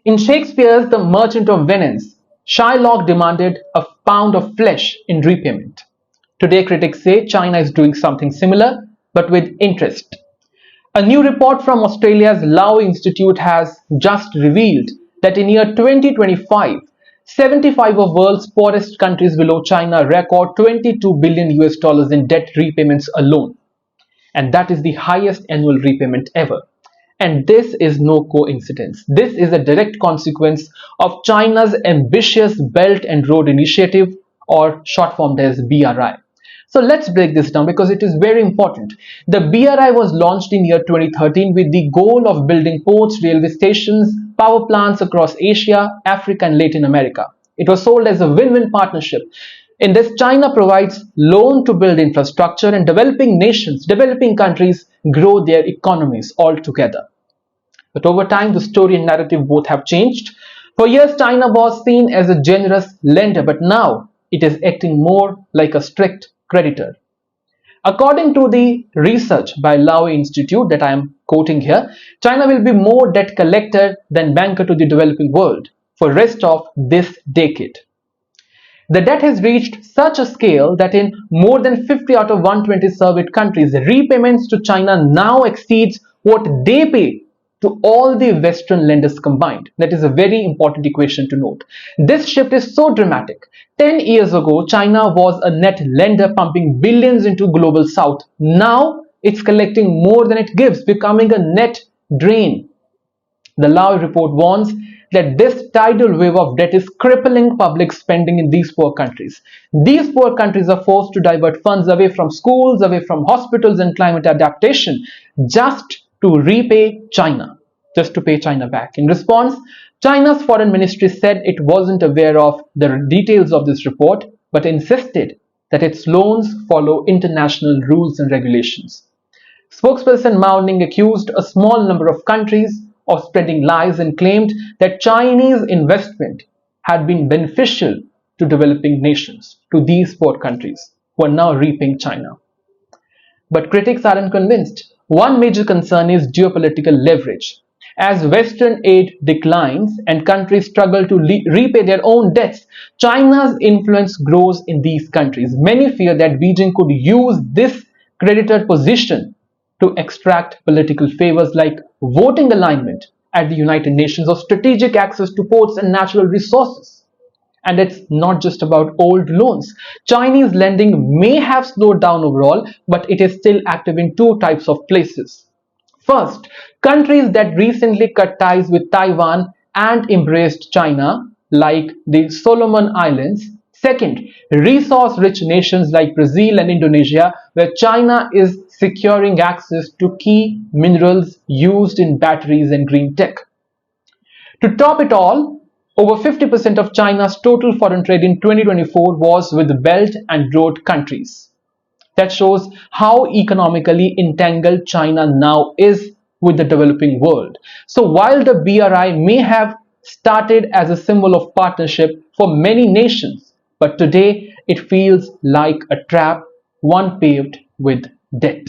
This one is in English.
In Shakespeare's The Merchant of Venice, Shylock demanded a pound of flesh in repayment. Today, critics say China is doing something similar, but with interest. A new report from Australia's Lowy Institute has just revealed that in year 2025, 75 of world's poorest countries below China record 22 billion US dollars in debt repayments alone. And that is the highest annual repayment ever. And this is no coincidence. This is a direct consequence of China's ambitious Belt and Road Initiative, or short formed as BRI. So let's break this down because it is very important. The BRI was launched in year 2013 with the goal of building ports, railway stations, power plants across Asia, Africa and Latin America. It was sold as a win-win partnership. In this, China provides loan to build infrastructure and developing nations, developing countries grow their economies all together. But over time, the story and narrative both have changed. For years, China was seen as a generous lender, but now it is acting more like a strict creditor. According to the research by Lowy Institute that I am quoting here, China will be more debt collector than banker to the developing world for the rest of this decade. The debt has reached such a scale that in more than 50 out of 120 surveyed countries, repayments to China now exceeds what they pay to all the Western lenders combined. That is a very important equation to note. This shift is so dramatic. 10 years ago, China was a net lender pumping billions into global south. Now, it's collecting more than it gives, becoming a net drain. The Lowy report warns that this tidal wave of debt is crippling public spending in these poor countries. These poor countries are forced to divert funds away from schools, away from hospitals and climate adaptation, just to repay China, just to pay China back. In response, China's foreign ministry said it wasn't aware of the details of this report, but insisted that its loans follow international rules and regulations. Spokesperson Mao Ning accused a small number of countries of spreading lies and claimed that Chinese investment had been beneficial to developing nations, to these poor countries who are now repaying China. But critics aren't convinced. One major concern is geopolitical leverage. As Western aid declines and countries struggle to repay their own debts, China's influence grows in these countries. Many fear that Beijing could use this creditor position to extract political favors like voting alignment at the United Nations or strategic access to ports and natural resources. And it's not just about old loans. Chinese lending may have slowed down overall, but it is still active in two types of places. First, countries that recently cut ties with Taiwan and embraced China, like the Solomon Islands. Second, resource-rich nations like Brazil and Indonesia, where China is securing access to key minerals used in batteries and green tech. To top it all, over 50% of China's total foreign trade in 2024 was with Belt and Road countries. That shows how economically entangled China now is with the developing world. So while the BRI may have started as a symbol of partnership for many nations, but today it feels like a trap, one paved with debt.